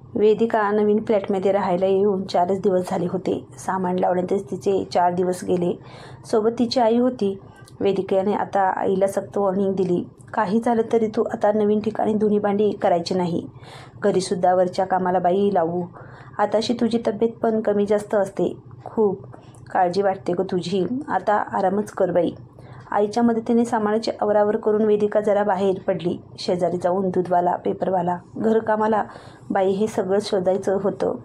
वेदिका नवीन फ्लॅटमध्ये राहायला येऊन 4च दिवस झाले होते. सामान लावण्यातच तिचे 4 दिवस गेले. सोबत तिची आई होती. वेदिकेने आता आईला सक्त वॉर्निंग दिली, काही झालं तरी तू आता नवीन ठिकाणी धुणी भांडी करायची नाही. घरीसुद्धा वरच्या कामाला बाई लावू. आताशी तुझी तब्येत पण कमी जास्त असते. खूप काळजी वाटते ग तुझी. आता आरामच कर बाई. आईच्या मदतीने सामानाची आवरावर करून वेदिका जरा बाहेर पडली. शेजारी जाऊन दूधवाला, पेपरवाला, घरकामाला बाई हे सगळं शोधायचं होतं.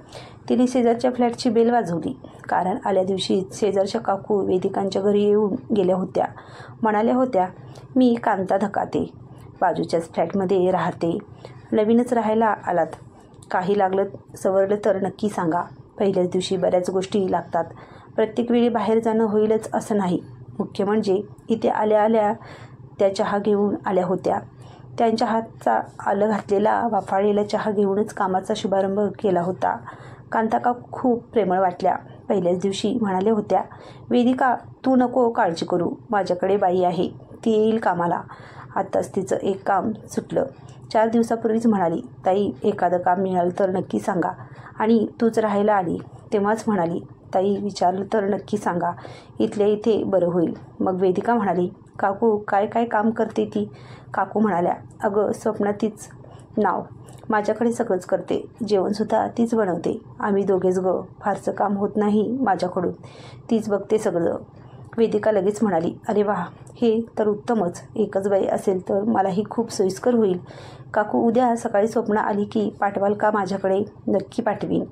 तिने शेजारच्या फ्लॅटची बेल वाजवली, कारण आल्या दिवशीच शेजारच्या काकू वेदिकांच्या घरी येऊन गेल्या होत्या. म्हणाल्या होत्या, मी कांता धकाते, बाजूच्याच फ्लॅटमध्ये राहते. नवीनच राहायला आलात, काही लागलं सवरलं तर नक्की सांगा. पहिल्याच दिवशी बऱ्याच गोष्टी लागतात. प्रत्येक वेळी बाहेर जाणं होईलच असं नाही. मुख्य म्हणजे इथे आल्या आल्या त्या चहा घेऊन आल्या होत्या. त्यांच्या हातचा आलं घातलेला वाफाळलेला चहा घेऊनच कामाचा शुभारंभ केला होता. कांता काकू खूप प्रेमळ वाटल्या. पहिल्याच दिवशी म्हणाल्या होत्या, वेदिका तू नको काळजी करू, माझ्याकडे बाई आहे, ती येईल कामाला. आत्ताच तिचं एक काम सुटलं. 4 दिवसापूर्वीच म्हणाली, ताई एखादं काम मिळालं तर नक्की सांगा. आणि तूच राहायला आली तेव्हाच म्हणाली, ताई विचारलं तर नक्की सांगा, इथल्या इथे बरं होईल. मग वेदिका म्हणाली, काकू काय काय काम करते ती? काकू म्हणाल्या, अगं स्वप्ना तीच नाव, माझ्याकडे सगळंच करते. जेवणसुद्धा तीच बनवते. आम्ही दोघेच ग, फारसं काम होत नाही माझ्याकडून, तीच बघते सगळं. वेदिका लगेच म्हणाली, अरे वा, हे तर उत्तमच. एकच बाई असेल तर मलाही खूप सोयीस्कर होईल. काकू उद्या सकाळी स्वप्ना आली की पाठवाल का माझ्याकडे? नक्की पाठवीन.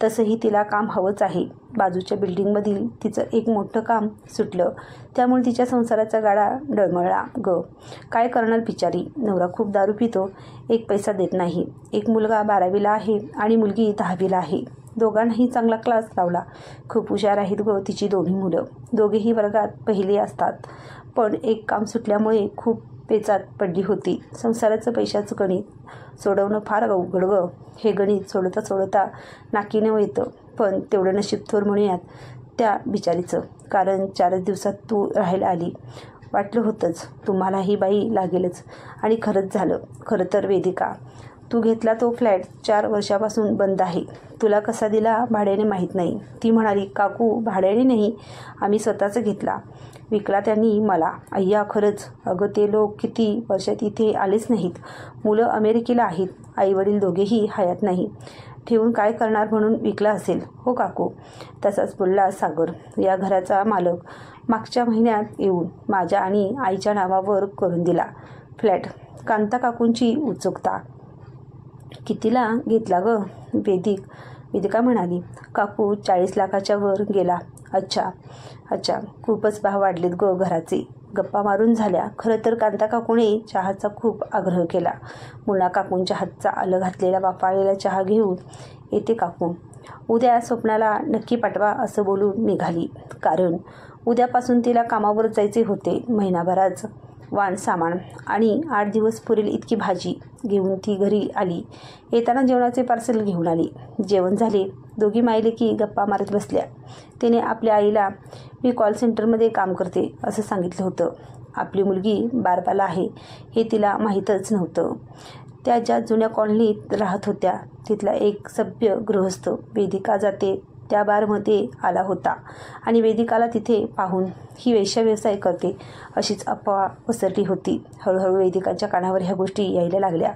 तसंही तिला काम हवंच आहे. बाजूच्या बिल्डिंगमधील तिचं एक मोठं काम सुटलं, त्यामुळे तिच्या संसाराचा गाडा डळमळला ग. काय करणार बिचारी. नवरा खूप दारू पितो, एक पैसा देत नाही. एक मुलगा 12वीला आहे आणि मुलगी 10वीला आहे. दोघांनाही चांगला क्लास लावला. खूप हुशार आहेत ग तिची दोन्ही मुलं. दोघेही वर्गात पहिले असतात. पण एक काम सुटल्यामुळे खूप पेचात पडली होती. संसाराचं पैशाचं गणित सोडवणं फार अवघड ग. हे गणित सोडवता सोडवता नाकीनव येतं. पण तेवढं नशीब थोर म्हणूयात त्या बिचारीचं. कारण 4च दिवसात तू राहायला आली. वाटलं होतंच तुम्हाला ही बाई लागेलच. आणि खरंच झालं. खरं तर वेदिका, तू घेतला तो फ्लॅट 4 वर्षापासून बंद आहे. तुला कसा दिला भाड्याने माहीत नाही. ती म्हणाली, काकू भाड्याने नाही, आम्ही स्वतःच घेतला. विकला त्यांनी मला. अय्या खरंच. अगं ते लोक किती वर्षात इथे आलेच नाहीत. मुलं अमेरिकेला आहेत. आईवडील दोघेही हयात नाही. ठेवून काय करणार म्हणून विकला असेल. हो काकू. तसाच बोलला सागर. या घराचा मालक मागच्या महिन्यात येऊन माझ्या आणि आईच्या नावावर करून दिला फ्लॅट. कांता काकूंची उत्सुकता. कितीला घेतला ग? वेदिका म्हणाली, काकू 40 लाखाच्या वर गेला. अच्छा अच्छा, खूपच भाव वाढलेत ग घराचे. गप्पा मारून झाल्या. खरं तर कांता काकूने चहाचा खूप आग्रह केला. मुन्ना काकूंच्या हातचा आलं घातलेला वाफाळलेला चहा घेऊन येते काकू. उद्या स्वप्नाला नक्की पाठवा असं बोलून निघाली. कारण उद्यापासून तिला कामावर जायचे होते. महिनाभराच वाण सामान आणि 8 दिवस पुरेल इतकी भाजी घेऊन ती घरी आली. येताना जेवणाचे पार्सल घेऊन आली. जेवण झाले. दोघी मायलेकी गप्पा मारत बसल्या. तिने आपल्या आईला मी कॉल सेंटरमध्ये काम करते असं सांगितलं होतं. आपली मुलगी बारबाला आहे हे तिला माहीतच नव्हतं. त्या ज्या जुन्या कॉलनीत राहत होत्या तिथला एक सभ्य गृहस्थ वेदिका जाते त्या बारमध्ये आला होता आणि वेदिकाला तिथे पाहून ही वेश्या व्यवसाय करते अशीच अफवा पसरली होती. हळूहळू वेदिकाच्या कानावर ह्या गोष्टी यायला लागल्या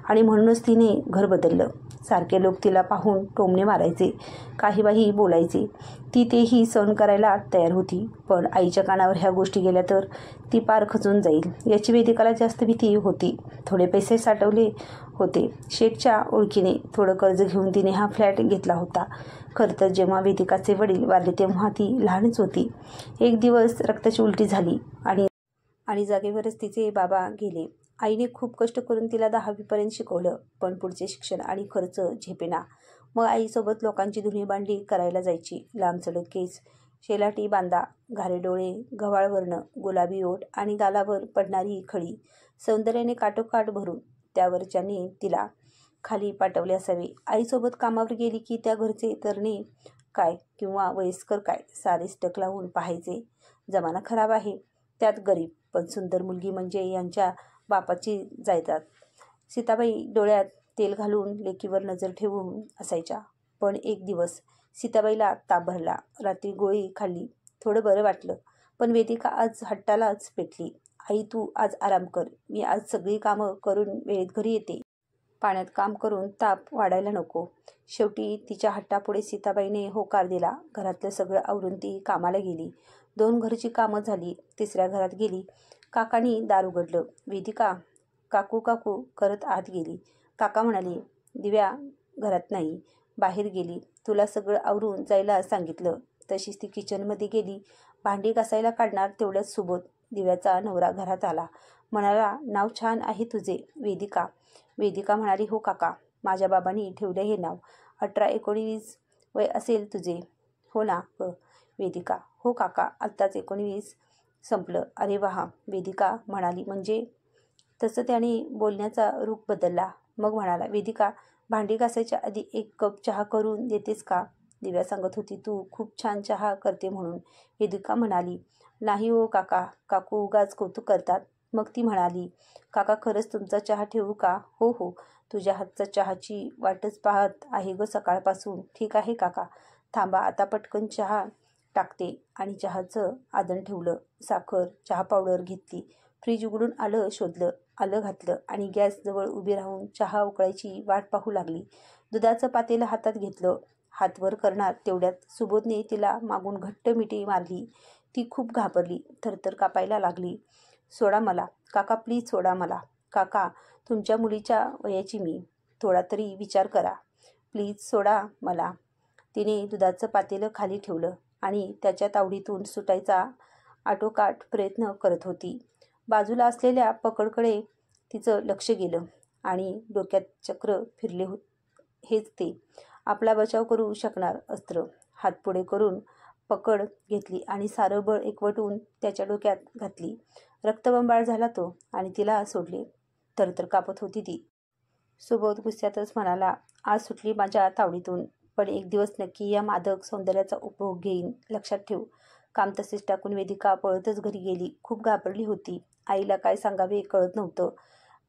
आणि म्हणूनच तिने घर बदललं. सारखे लोक तिला पाहून टोमणे मारायचे, काही बाही बोलायचे. ती तेही सहन करायला तयार होती. पण आईच्या कानावर ह्या गोष्टी गेल्या तर ती पार खचून जाईल याची वेदिकाला जास्त भीती होती. थोडे पैसे साठवले होते शेठच्या ओळखीने. थोडं कर्ज घेऊन तिने हा फ्लॅट घेतला होता. खरं तर जेव्हा वेदिकाचे वडील वारले तेव्हा ती लहानच होती. एक दिवस रक्ताची उलटी झाली आणि जागेवरच तिचे बाबा गेले. आईने खूप कष्ट करून तिला 10वीपर्यंत शिकवलं, पण पुढचे शिक्षण आणि खर्च झेपेना. मग आईसोबत लोकांची धुणी भांडी करायला जायची. लांबसडक केस, शेलाटी बांधा, घारे डोळे, गव्हाळ वर्ण, गुलाबी ओठ आणि गालावर पडणारी खळी सौंदर्याने काठोकाठ भरून त्यावरच्याने तिला खाली पाठवले असावे. आईसोबत कामावर गेली की त्या घरचे तरणे काय किंवा वयस्कर काय सारेच टक लावून पाहायचे. जमाना खराब आहे, त्यात गरीब पण सुंदर मुलगी म्हणजे यांच्या बापाची जायदाद. सीताबाई डोळ्यात तेल घालून लेकीवर नजर ठेवून असायच्या. पण एक दिवस सीताबाईला ताप भरला. रात्री गोळी खाल्ली, थोडं बरं वाटलं. पण वेदिका आज हट्टालाच पेटली. आई तू आज आराम कर, मी आज सगळी कामं करून वेळेत घरी येते. पाण्यात काम करून ताप वाढायला नको. शेवटी तिच्या हट्टापुढे सीताबाईने होकार दिला. घरातलं सगळं आवरून ती कामाला गेली. 2 घरची कामं झाली. 3ऱ्या घरात गेली. काकांनी दार उघडलं. वेदिका काकू काकू करत आत गेली. काका म्हणाले, दिव्या घरात नाही, बाहेर गेली. तुला सगळं आवरून जायला सांगितलं. तशीच ती किचनमध्ये गेली. भांडी घासायला काढणार तेवढ्याच सुबोध, दिव्याचा नवरा, घरात आला. म्हणाला, नाव छान आहे तुझे वेदिका. वेदिका म्हणाली, हो काका, माझ्या बाबांनी ठेवलं हे नाव. 18-19 वय असेल तुझे, हो ना ग वेदिका. हो काका, आत्ताच 19 संपलं. अरे वाह, वेदिका म्हणाली. म्हणजे? तसं त्याने बोलण्याचा रूप बदलला. मग म्हणाला, वेदिका भांडी घासायच्या आधी 1 कप चहा करून देतेस का? दिव्या सांगत होती तू खूप छान चहा करते म्हणून. वेदिका म्हणाली, नाही हो काका, काकू उगाच कौतुक करतात. मग ती म्हणाली, काका खरंच तुमचा चहा ठेवू का? हो हो, तुझ्या हातचा चहाची वाटच पाहत आहे ग सकाळपासून. ठीक आहे काका, थांबा आता पटकन चहा टाकते. आणि चहाचं आधण ठेवलं. साखर, चहा पावडर घेतली. फ्रीज उघडून आलं शोधलं, आलं घातलं आणि गॅसजवळ उभी राहून चहा उकळायची वाट पाहू लागली. दुधाचं पातेलं हातात घेतलं. हात वर करणार तेवढ्यात सुबोधने तिला मागून घट्ट मिठी मारली. ती खूप घाबरली, थरथर कापायला लागली. सोडा मला काका, प्लीज सोडा मला. काका तुमच्या मुलीच्या वयाची मी, थोडा तरी विचार करा. प्लीज सोडा मला. तिने दुधाचं पातेलं खाली ठेवलं आणि त्याच्या तावडीतून सुटायचा आटोकाट प्रयत्न करत होती. बाजूला असलेल्या पकडकडे तिचं लक्ष गेलं आणि डोक्यात चक्र फिरले. हेच ते आपला बचाव करू शकणार अस्त्र. हात पुढे करून पकड घेतली आणि सारं बळ एकवटून त्याच्या डोक्यात घातली. रक्तबंबाळ झाला तो आणि तिला सोडले. थरथर कापत होती ती. सुबोध गुस्स्यातच म्हणाला, आज सुटली माझ्या तावडीतून, पण एक दिवस नक्की या मादक सौंदर्याचा उपभोग घेईन, लक्षात ठेव. काम तसेच टाकून वेदिका पळतच घरी गेली. खूप घाबरली होती. आईला काय सांगावे कळत नव्हतं.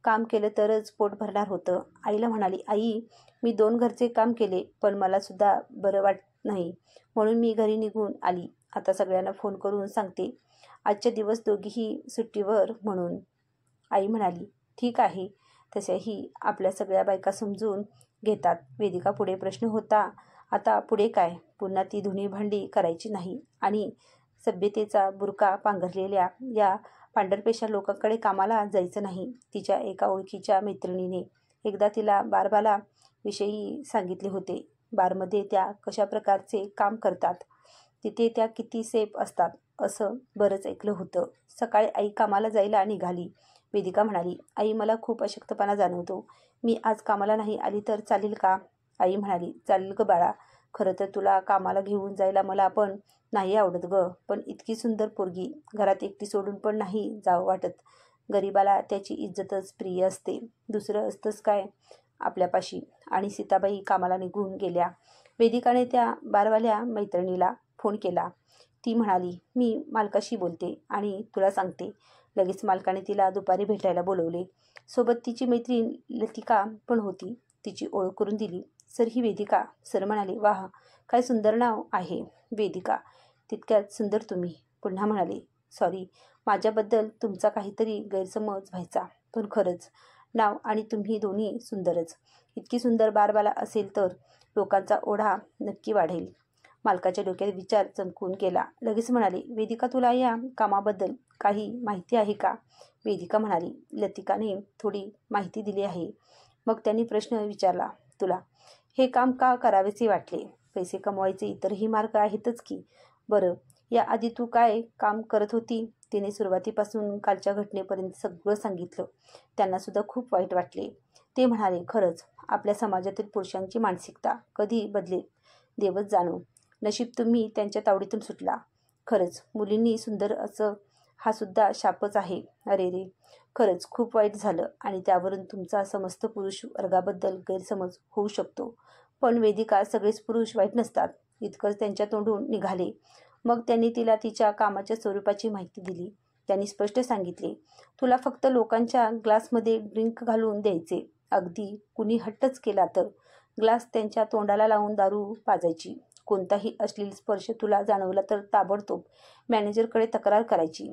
काम केलं तरच पोट भरणार होतं. आईला म्हणाली, आई मी 2 घरचे काम केले, पण मला सुद्धा बरं वाटत नाही, म्हणून मी घरी निघून आली. आता सगळ्यांना फोन करून सांगते आजच्या दिवस दोघीही सुट्टीवर म्हणून. आई म्हणाली, ठीक आहे. तशाही आपल्या सगळ्या बायका समजून घेतात. वेदिका पुढे प्रश्न होता, आता पुढे काय? पुन्हा ती धुणी भांडी करायची नाही आणि सभ्यतेचा बुरका पांघरलेल्या या पांढरपेशा लोकांकडे कामाला जायचं नाही. तिच्या एका ओळखीच्या मैत्रिणीने एकदा तिला बारबाला विषयी सांगितले होते. बारमध्ये त्या कशा प्रकारचे काम करतात, तिथे त्या किती सेफ असतात असं बरंच ऐकलं होतं. सकाळी आई कामाला जायला निघाली. वेदिका म्हणाली, आई मला खूप अशक्तपणा जाणवतो, मी आज कामाला नाही आली तर चालेल का? आई म्हणाली, चालेल ग बाळा, खरं तर तुला कामाला घेऊन जायला मला पण नाही आवडत ग, पण इतकी सुंदर पोरगी घरात एकटी सोडून पण नाही जावं वाटत. गरीबाला त्याची इज्जतच प्रिय असते, दुसरं असतंच काय आपल्यापाशी. आणि सीताबाई कामाला निघून गेल्या. वेदिकाने त्या बारवाल्या मैत्रिणीला फोन केला. ती म्हणाली, मी मालकाशी बोलते आणि तुला सांगते. लगेच मालकाने तिला दुपारी भेटायला बोलवले. सोबत तिची मैत्रीण लतिका पण होती. तिची ओळख करून दिली. सर ही वेदिका. सर म्हणाले, वाह काय सुंदर नाव आहे वेदिका, तितक्यात सुंदर तुम्ही. पुन्हा म्हणाले, सॉरी, माझ्याबद्दल तुमचा काहीतरी गैरसमज व्हायचा, पण खरंच नाव आणि तुम्ही दोन्ही सुंदरच. इतकी सुंदर बारबाला असेल तर लोकांचा ओढा नक्की वाढेल. मालकाच्या डोक्यात विचार चमकून गेला. लगेच म्हणाले, वेदिका तुला या कामाबद्दल काही माहिती आहे का? वेदिका म्हणाली, लतिकाने थोडी माहिती दिली आहे. मग त्यांनी प्रश्न विचारला, तुला हे काम का करावेसे वाटले? पैसे कमवायचे इतरही मार्ग आहेतच की. बरं, याआधी तू काय काम करत होती? तिने सुरुवातीपासून कालच्या घटनेपर्यंत सगळं सांगितलं. त्यांना सुद्धा खूप वाईट वाटले. ते म्हणाले, खरंच आपल्या समाजातील पुरुषांची मानसिकता कधी बदलेल देवच जाणो. नशीब तुम्ही त्यांच्या तावडीतून सुटला. खरंच मुलींनी सुंदर असं हा सुद्धा शापच आहे. अरे रे, खरंच खूप वाईट झालं आणि त्यावरून तुमचा समस्त पुरुष वर्गाबद्दल गैरसमज होऊ शकतो. पण वेदिका सगळेच पुरुष वाईट नसतात, इतकंच त्यांच्या तोंडून निघाले. मग त्यांनी तिला तिच्या कामाच्या स्वरूपाची माहिती दिली. त्यांनी स्पष्ट सांगितले, तुला फक्त लोकांच्या ग्लासमध्ये ड्रिंक घालून द्यायचे अगदी कुणी हट्टच केला तर ग्लास त्यांच्या तोंडाला लावून दारू पाजायची. कोणताही अश्लील स्पर्श तुला जाणवला तर ताबडतोब मॅनेजरकडे तक्रार करायची.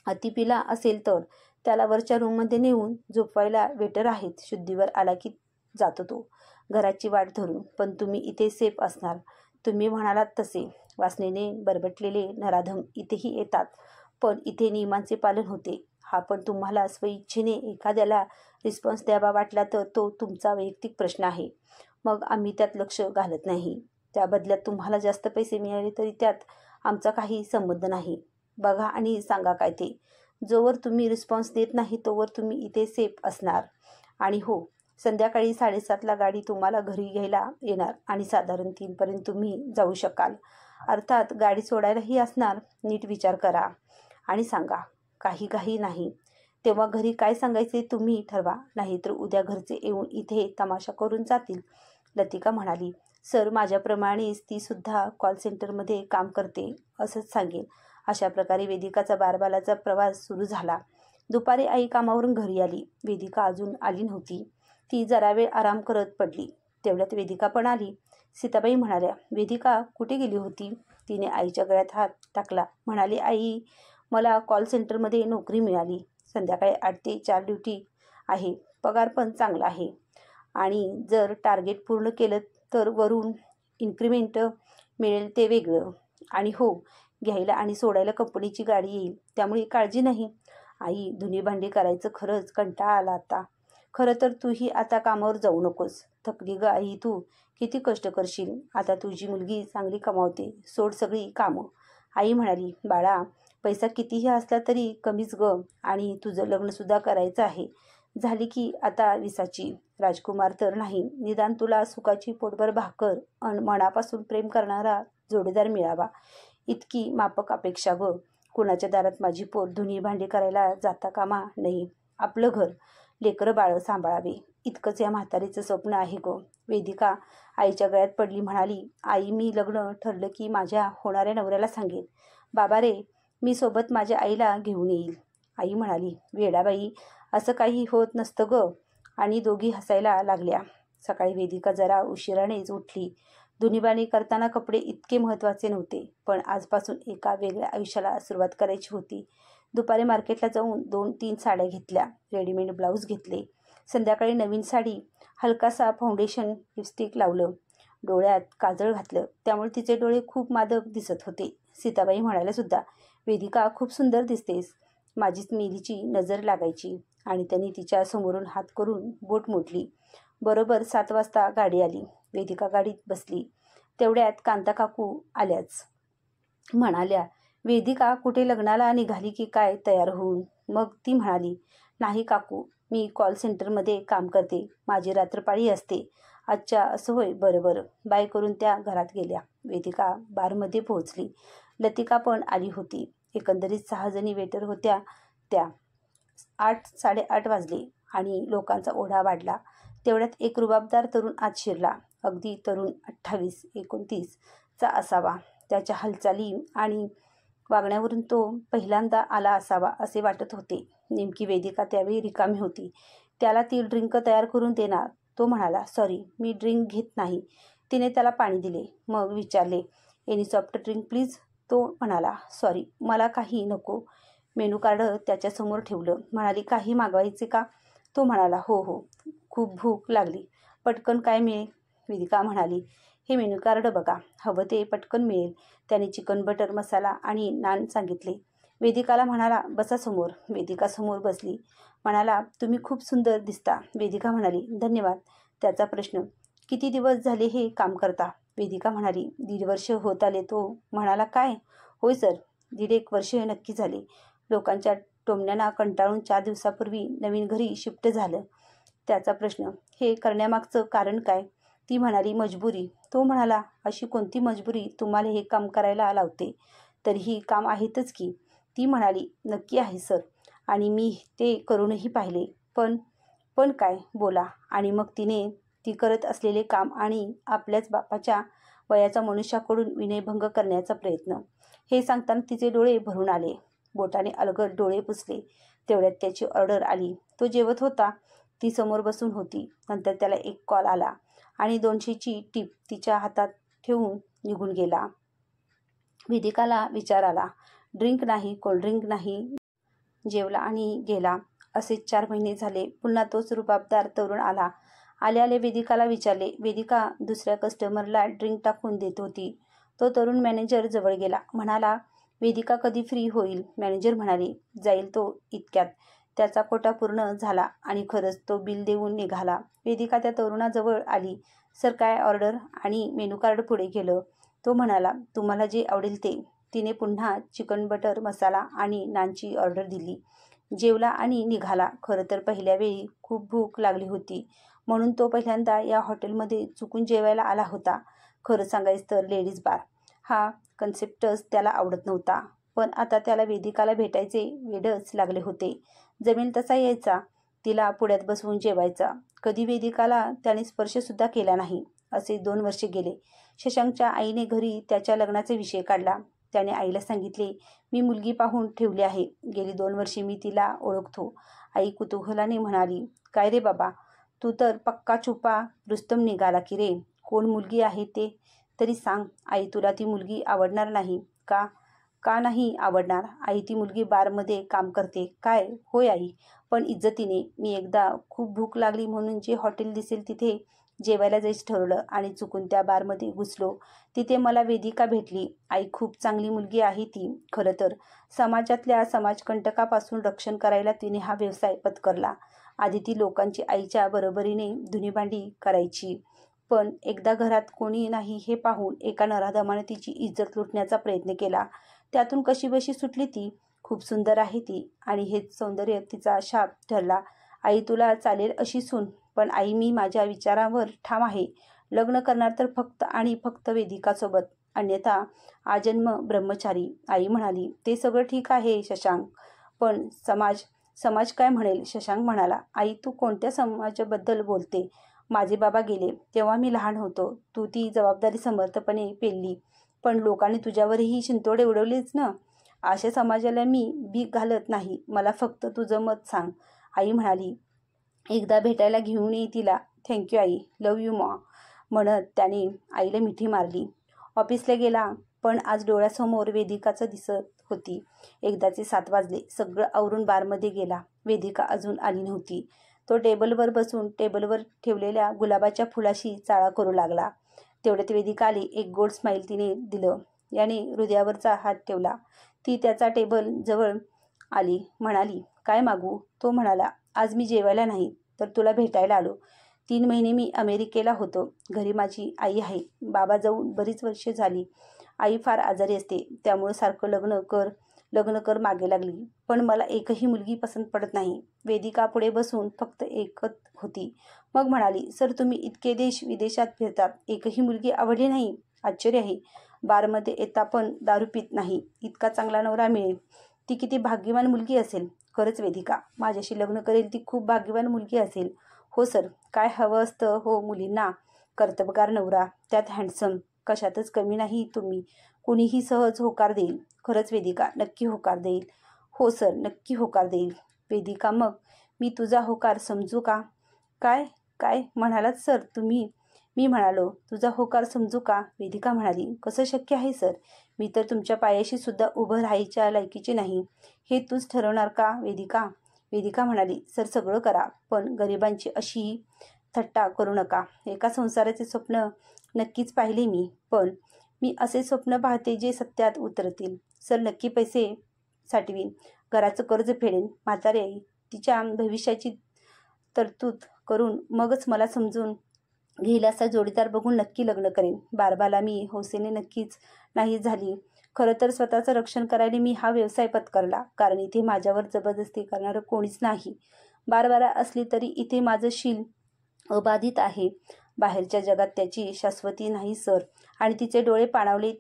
अति पिला असेल तर त्याला वरच्या रूममध्ये नेऊन झोपवायला वेटर आहेत. शुद्धीवर आला की जातो तो घराची वाट धरून. पण तुम्ही इथे सेफ असणार. तुम्ही म्हणालात तसे वासनेने बरबटलेले नराधम इथेही येतात, पण इथे नियमांचे पालन होते. हा पण तुम्हाला स्वइच्छेने एखाद्याला रिस्पॉन्स द्यावा वाटला तर तो तुमचा वैयक्तिक प्रश्न आहे. मग आम्ही त्यात लक्ष घालत नाही. त्या बदल्यात तुम्हाला जास्त पैसे मिळाले तरी त्यात आमचा काही संबंध नाही. बघा आणि सांगा काय ते. जोवर तुम्ही रिस्पॉन्स देत नाही तोवर तुम्ही इथे सेफ असणार. आणि हो, संध्याकाळी 7:30ला गाडी तुम्हाला घरी घ्यायला येणार आणि साधारण 3पर्यंत तुम्ही जाऊ शकाल. अर्थात गाडी सोडायलाही असणार. नीट विचार करा आणि सांगा. काही काही नाही. तेव्हा घरी काय सांगायचे तुम्ही ठरवा, नाहीतर उद्या घरचे येऊन इथे तमाशा करून जातील. लतिका म्हणाली, सर, माझ्याप्रमाणेच ती सुद्धा कॉल सेंटरमध्ये काम करते असंच सांगेन. अशा प्रकारे वेदिकाचा बारबालाचा प्रवास सुरू झाला. दुपारी आई कामावरून घरी आली. वेदिका अजून आली नव्हती. ती जरा वेळ आराम करत पडली. तेवढ्यात वेदिका पण आली. सीताबाई म्हणाल्या, वेदिका कुठे गेली होती? तिने आईच्या गळ्यात हात टाकला. म्हणाली, आई, मला कॉल सेंटरमध्ये नोकरी मिळाली. संध्याकाळी 8 ते 4 ड्युटी आहे. पगार पण चांगला आहे. आणि जर टार्गेट पूर्ण केलं तर वरून इन्क्रिमेंट मिळेल ते वेगळं. आणि हो, घ्यायला आणि सोडायला कंपनीची गाडी येईल. त्यामुळे काळजी नाही. आई, धुणी भांडी करायचं खरंच कंटाळा आला आता. खरं तर तूही आता कामावर जाऊ नकोस. थकली ग आई तू. किती कष्ट करशील. आता तुझी मुलगी चांगली कमावते. सोड सगळी कामं. आई म्हणाली, बाळा, पैसा कितीही असला तरी कमीच ग. आणि तुझं लग्नसुद्धा करायचं आहे. झाली की आता 20ची. राजकुमार तर नाही, निदान तुला सुखाची पोटभर भाकर अन मनापासून प्रेम करणारा जोडीदार मिळावा इतकी माफक अपेक्षा ग. कुणाच्या दारात माझी पोर धुणी भांडी करायला जाता कामा नाही. आपलं घर, लेकरं बाळं सांभाळावे इतकंच या म्हातारीचं स्वप्न आहे ग. वेदिका आईच्या गळ्यात पडली. म्हणाली, आई, मी लग्न ठरलं की माझ्या होणाऱ्या नवऱ्याला सांगेन. बाबा रे, मी सोबत माझ्या आईला घेऊन येईल. आई म्हणाली, वेडाबाई, असं काही होत नसतं ग. आणि दोघी हसायला लागल्या. सकाळी वेदिका जरा उशिरानेच उठली. धुणीभांडी करताना कपडे इतके महत्त्वाचे नव्हते, पण आजपासून एका वेगळ्या आयुष्याला सुरुवात करायची होती. दुपारी मार्केटला जाऊन 2-3 साड्या घेतल्या. रेडीमेड ब्लाऊज घेतले. संध्याकाळी नवीन साडी, हलकासा फाउंडेशन, लिपस्टिक लावलं. डोळ्यात काजळ घातलं. त्यामुळे तिचे डोळे खूप मादक दिसत होते. सीताबाई म्हणाल्या सुद्धा, वेदिका, खूप सुंदर दिसतेस. माझीच मेलीची नजर लागायची. आणि त्यांनी तिच्या समोरून हात करून बोट मोडली. बरोबर 7 वाजता गाडी आली. वेदिका गाडीत बसली. तेवढ्यात कांता काकू आल्याच. म्हणाल्या, वेदिका कुठे लग्नाला निघाली की काय तयार होऊन? मग ती म्हणाली, नाही काकू, मी कॉल सेंटरमध्ये काम करते. माझी रात्रपाळी असते. अच्छा, असं होय, बरं बरं. बाय करून त्या घरात गेल्या. वेदिका बारमध्ये पोहोचली. लतिका पण आली होती. एकंदरीत 6 जणी वेटर होत्या त्या. 8-8:30 वाजले आणि लोकांचा ओढा वाढला. तेवढ्यात एक रुबाबदार तरुण आत शिरला. अगदी तरुण 28-29 चा असावा. त्याच्या हालचाली आणि वागण्यावरून तो पहिल्यांदा आला असावा असे वाटत होते. नेमकी वेदिका त्यावेळी रिकामी होती. त्याला ती ड्रिंक तयार करून देणार. तो म्हणाला, सॉरी, मी ड्रिंक घेत नाही. तिने त्याला पाणी दिले. मग विचारले, एनी सॉफ्ट ड्रिंक प्लीज? तो म्हणाला, सॉरी, मला काही नको. मेनू कार्ड त्याच्यासमोर ठेवलं. म्हणाली, काही मागवायचे का? तो म्हणाला, हो हो, खूप भूक लागली. पटकन काय मिळेल? वेदिका म्हणाली, हे मेनू कार्ड बघा. हवं ते पटकन मिळेल. त्याने चिकन बटर मसाला आणि नान सांगितले. वेदिकाला म्हणाला, बसा समोर. वेदिका समोर बसली. म्हणाला, तुम्ही खूप सुंदर दिसता. वेदिका म्हणाली, धन्यवाद. त्याचा प्रश्न, किती दिवस झाले हे काम करता? वेदिका म्हणाली, 1.5 वर्ष होत आले. तो म्हणाला, काय? होय सर, 1.5 वर्ष नक्की झाले. लोकांच्या टोमण्यांना कंटाळून 4 दिवसापूर्वी नवीन घरी शिफ्ट झालं. त्याचा प्रश्न, हे करण्यामागचं कारण काय? ती म्हणाली, मजबुरी. तो म्हणाला, अशी कोणती मजबुरी तुम्हाला हे काम करायला लावते? तरीही काम आहेतच की. ती म्हणाली, नक्की आहे सर, आणि मी ते करूनही पाहिले. पण काय? बोला. आणि मग तिने ती करत असलेले काम आणि आपल्याच बापाच्या वयाचा मनुष्याकडून विनयभंग करण्याचा प्रयत्न. हे सांगताना तिचे डोळे भरून आले. बोटाने अलगद डोळे पुसले. तेवढ्यात त्याची ऑर्डर आली. तो जेवत होता. ती समोर बसून होती. नंतर त्याला एक कॉल आला आणि 200ची टीप तिच्या हातात ठेवून निघून गेला. वेदिकाला विचार आला. ड्रिंक नाही, कोल्ड्रिंक नाही. जेवला आणि गेला. असेच 4 महिने झाले. पुन्हा तोच रुबाबदार तरुण आला. आले आले वेदिकाला विचारले. वेदिका दुसऱ्या कस्टमरला ड्रिंक टाकून देत होती. तो तरुण मॅनेजर जवळ गेला. म्हणाला, वेदिका कधी फ्री होईल? मॅनेजर म्हणाले, जाईल तो इतक्यात. त्याचा कोटा पूर्ण झाला आणि खरंच तो बिल देऊन निघाला. वेदिका त्या तरुणाजवळ आली. सर, काय ऑर्डर? आणि मेनू कार्ड पुढे केलं. तो म्हणाला, तुम्हाला जे आवडेल ते. तिने पुन्हा चिकन बटर मसाला आणि नानची ऑर्डर दिली. जेवला आणि निघाला. खरं तर पहिल्या वेळी खूप भूक लागली होती म्हणून तो पहिल्यांदा या हॉटेलमध्ये चुकून जेवायला आला होता. खरं सांगायचं तर लेडीज बार हा कन्सेप्टच त्याला आवडत नव्हता. पण आता त्याला वेदिकाला भेटायचे वेडच लागले होते. जमेल तसा यायचा, तिला पुढ्यात बसवून जेवायचा. कधी वेदिकाला त्याने स्पर्शसुद्धा केला नाही. असे 2 वर्षे गेले. शशांकच्या आईने घरी त्याच्या लग्नाचा विषय काढला. त्याने आईला सांगितले, मी मुलगी पाहून ठेवली आहे. गेली 2 वर्षे मी तिला ओळखतो. आई कुतूहलाने म्हणाली, काय रे बाबा, तू तर पक्का छुपा रुस्तम निघाला की रे. कोण मुलगी आहे ते तरी सांग. आई, तुला ती मुलगी आवडणार नाही का? का नाही आवडणार? आई, ती मुलगी बारमध्ये काम करते. काय? होय आई, पण इज्जतीने. मी एकदा खूप भूक लागली म्हणून जे हॉटेल दिसेल तिथे जेवायला जायचं ठरवलं आणि चुकून त्या बारमध्ये घुसलो. तिथे मला वेदिका भेटली. आई, खूप चांगली मुलगी आहे ती. खरं तर समाजातल्या समाजकंटकापासून रक्षण करायला तिने हा व्यवसाय पत्करला. आधी ती लोकांची आईच्या बरोबरीने धुणीभांडी करायची. पण एकदा घरात कोणी नाही हे पाहून एका नराधमाने तिची इज्जत लुटण्याचा प्रयत्न केला. त्यातून कशीबशी सुटली ती. खूप सुंदर आहे ती आणि हेच सौंदर्य तिचा शाप ठरला. आई, तुला चालेल अशी सून. पण आई, मी माझ्या विचारावर ठाम आहे. लग्न करणार तर फक्त आणि फक्त वेदिकासोबत, अन्यथा आजन्म ब्रह्मचारी. आई म्हणाली, ते सगळं ठीक आहे शशांक, पण समाज काय म्हणेल? शशांक म्हणाला, आई, तू कोणत्या समाजाबद्दल बोलते? माझे बाबा गेले तेव्हा मी लहान होतो. तू ती जबाबदारी समर्थपणे पेलली, पण लोकांनी तुझ्यावरही शिंतोडे उडवलेच ना. अशा समाजाला मी भीक घालत नाही. मला फक्त तुझं मत सांग. आई म्हणाली, एकदा भेटायला घेऊन ये तिला. थँक्यू आई, लव्ह यू मॉ, म्हणत त्याने आईला मिठी मारली. ऑफिसला गेला, पण आज डोळ्यासमोर वेदिकाचं दिसत होती. एकदाचे 7 वाजले. सगळं आवरून बारमध्ये गेला. वेदिका अजून आली नव्हती. तो टेबलवर बसून टेबलवर ठेवलेल्या गुलाबाच्या फुलाशी चाळा करू लागला. तेवढ्यात वेदिका आली. एक गोड स्माईल तिने दिलं. याने हृदयावरचा हात ठेवला. ती त्याचा टेबल जवळ आली. म्हणाली, काय मागू? तो म्हणाला, आज मी जेवायला नाही तर तुला भेटायला आलो. 3 महिने मी अमेरिकेला होतो. घरी माझी आई आहे. बाबा जाऊन बरीच वर्षे झाली. आई फार आजारी असते, त्यामुळे सारखं लग्न कर मागे लागली. पण मला एकही मुलगी पसंत पडत नाही. वेदिका पुढे बसून फक्त ऐकत होती. मग म्हणाली, सर, तुम्ही इतके देश विदेशात फिरतात, एकही मुलगी आवडली नाही? आश्चर्य आहे. बारमध्ये येता पण दारू पित नाही. इतका चांगला नवरा मिळेल. ती किती भाग्यवान मुलगी असेल. खरंच वेदिका माझ्याशी लग्न करेल ती खूप भाग्यवान मुलगी असेल. हो सर, काय हवं असतं हो मुलींना? कर्तबगार नवरा, त्यात हँडसम. कशातच कमी नाही तुम्ही. कुणीही सहज होकार देईल. खरंच वेदिका, नक्की होकार देईल. हो सर, नक्की होकार देईल. वेदिका, मग मी तुझा होकार समजू का? काय काय म्हणालात सर तुम्ही? मी म्हणालो, तुझा होकार समजू का? वेदिका म्हणाली, कसं शक्य आहे सर? मी तर तुमच्या पायाशी सुद्धा उभं राहायच्या लायकीची नाही. हे तूच ठरवणार का वेदिका? वेदिका म्हणाली, सर, सगळं करा, पण गरिबांची अशी थट्टा करू नका. एका संसाराचे स्वप्न नक्कीच पाहिले मी, पण मी असे स्वप्न पाहते जे सत्यात उतरतील. सर, नक्की पैसे साठवीन, घराचं कर्ज फेडेन, म्हातारी आई तिच्या भविष्याची तरतूद करून मगच मला समजून घेईल असा जोडीदार बघून नक्की लग्न करेन. बारबाला मी हौसेने नक्कीच नाही झाली. खरं तर स्वतःचं रक्षण करायला मी हा व्यवसाय पत्करला, कारण इथे माझ्यावर जबरदस्ती करणारं कोणीच नाही. बारबारा असली तरी इथे माझं शील अबाधित आहे. बाहेरच्या जगात त्याची शाश्वती नाही सर. आणि तिचे डोळे पाणावले.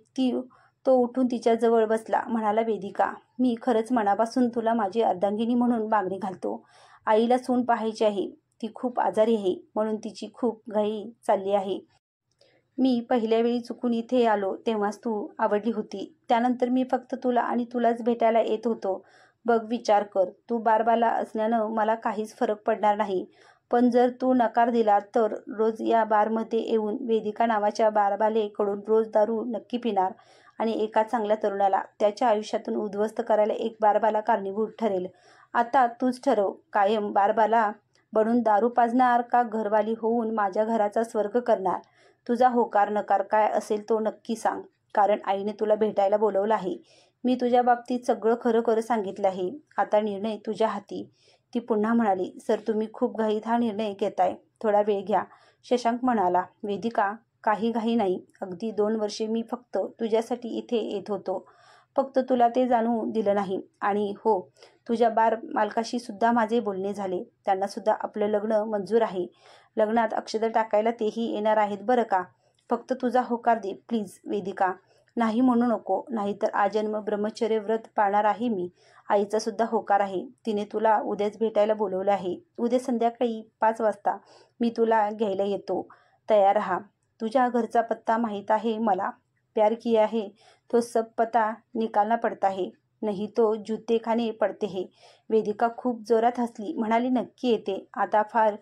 तो उठून तिच्याजवळ बसला. म्हणाला, वेदिका, मी खरंच मनापासून तुला माझी अर्धांगिनी म्हणून मागणी घालतो. आईला सून पाहायची आहे. ती खूप आजारी आहे म्हणून तिची खूप घाई चालली आहे. मी पहिल्या वेळी चुकून इथे आलो तेव्हाच तू आवडली होती. त्यानंतर मी फक्त तुला आणि तुलाच भेटायला येत होतो. बघ, विचार कर. तू बारबाला असल्यानं मला काहीच फरक पडणार नाही. पण जर तू नकार दिला तर रोज या बारमध्ये येऊन वेदिका नावाच्या बारबालेकडून रोज दारू नक्की पिणार आणि एका चांगल्या तरुणाला त्याच्या आयुष्यातून उद्ध्वस्त करायला एक बारबाला कारणीभूत ठरेल. आता तूच ठरव, कायम बारबाला बनून दारू पाजणार का घरवाली होऊन माझ्या घराचा स्वर्ग करणार? तुझा होकार नकार काय असेल तो नक्की सांग, कारण आईने तुला भेटायला बोलवलं आहे. मी तुझ्या बाबतीत सगळं खरं खरं सांगितलं आहे. आता निर्णय तुझ्या हाती. ती पुन्हा म्हणाली, सर तुम्ही खूप घाईत हा निर्णय घेताय, थोडा वेळ घ्या. शशांक म्हणाला, वेदिका काही घाई नाही. अगदी 2 वर्षे मी फक्त तुझ्यासाठी इथे येत होतो. फक्त तुला ते जाणू दिलं नाही. आणि हो, तुझ्या बार मालकाशी सुद्धा माझे बोलणे झाले. त्यांना सुद्धा आपलं लग्न मंजूर आहे. लग्नात अक्षता टाकायला तेही येणार आहेत बरं का. फक्त तुझा होकार दे प्लीज वेदिका. नाही म्हणू नको, नाहीतर आजन्म ब्रह्मचर्य व्रत पाळणार आहे मी. आईचा सुद्धा होकार आहे. तिने तुला उद्याच भेटायला बोलवलं आहे. उद्या संध्याकाळी 5 वाजता मी तुला घ्यायला येतो. तयार राहा. तुझ्या घरचा पत्ता माहीत आहे मला. प्यार किया है तो सब पता निकालना पडता है, नहीं तो जूते खाने पडते है. वेदिका खूप जोरात हसली, म्हणाली, नक्की येते. आता फार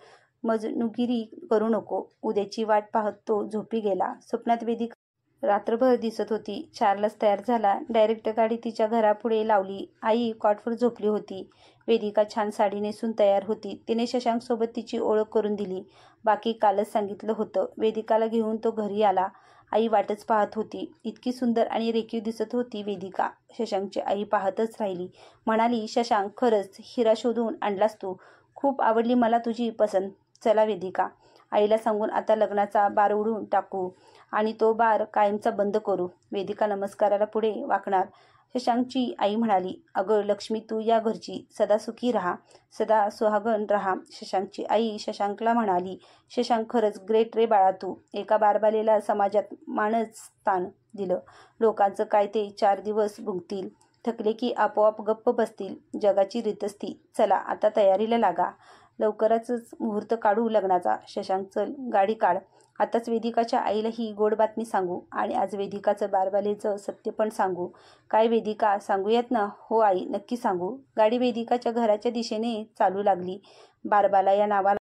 मजनुगिरी करू नको. उद्याची वाट पाहत तो झोपी गेला. स्वप्नात वेदिका रात्रभर दिसत होती. 4लाच तयार झाला. डायरेक्ट गाडी तिच्या घरापुढे लावली. आई कॉटवर झोपली होती. वेदिका छान साडी नेसून तयार होती. तिने शशांकसोबत तिची ओळख करून दिली. बाकी कालच सांगितलं होतं. वेदिकाला घेऊन तो घरी आला. आई वाटच पाहत होती. इतकी सुंदर आणि रेखीव दिसत होती वेदिका. शशांकची आई पाहतच राहिली. म्हणाली, शशांक खरंच हिरा शोधून आणलास तू. खूप आवडली मला तुझी पसंत. चला वेदिका, आईला सांगून आता लग्नाचा बार उडून टाकू आणि तो बार कायमचा बंद करू. वेदिका नमस्काराला पुढे वाकणार. शशांकची आई म्हणाली, अगं लक्ष्मी, तू या घरची सदा सुखी राहा, सदा सुहागण राहा. शशांकची आई शशांकला म्हणाली, शशांक खरंच ग्रेट रे बाळा तू. एका बारबालेला समाजात मानस्थान दिलं. लोकांचं काय ते 4 दिवस भुंकतील, थकले की आपोआप गप्प बसतील. जगाची रीतच ती. चला आता तयारीला लागा. लवकरच मुहूर्त काढू लग्नाचा. शशांक चल गाडी काढ. आताच वेदिकाच्या आईला ही गोड बातमी सांगू आणि आज वेदिकाचं बारबालेचं सत्य पण सांगू. काय वेदिका, सांगूयात ना? हो आई, नक्की सांगू. गाडी वेदिकाच्या घराच्या दिशेने चालू लागली. बारबाला या नावाला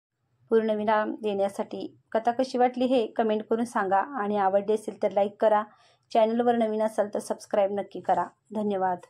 पूर्णविराम देण्यासाठी. कथा कशी वाटली हे कमेंट करून सांगा आणि आवडली असेल तर लाईक करा. चॅनलवर नवीन असाल तर सबस्क्राईब नक्की करा. धन्यवाद.